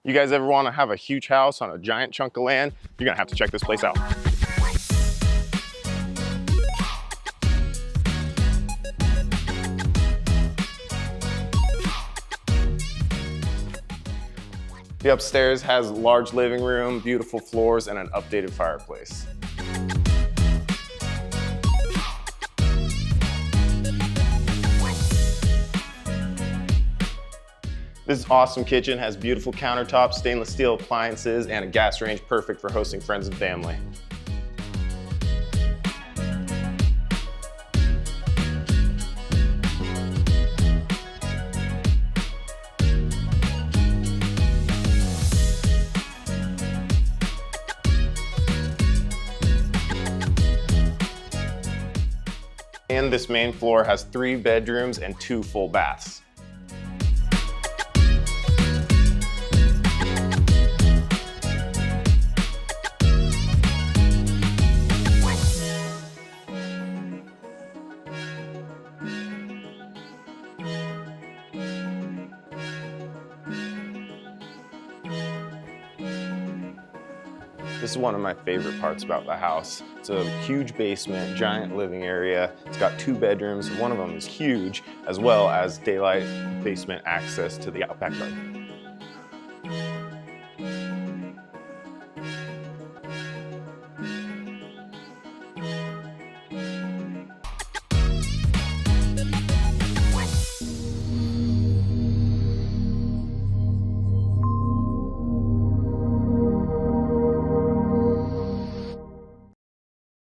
You guys ever want to have a huge house on a giant chunk of land? You're gonna have to check this place out. The upstairs has a large living room, beautiful floors, and an updated fireplace. This awesome kitchen has beautiful countertops, stainless steel appliances, and a gas range perfect for hosting friends and family. And this main floor has 3 bedrooms and 2 full baths. This is one of my favorite parts about the house. It's a huge basement, giant living area. It's got 2 bedrooms. One of them is huge, as well as daylight basement access to the out backyard.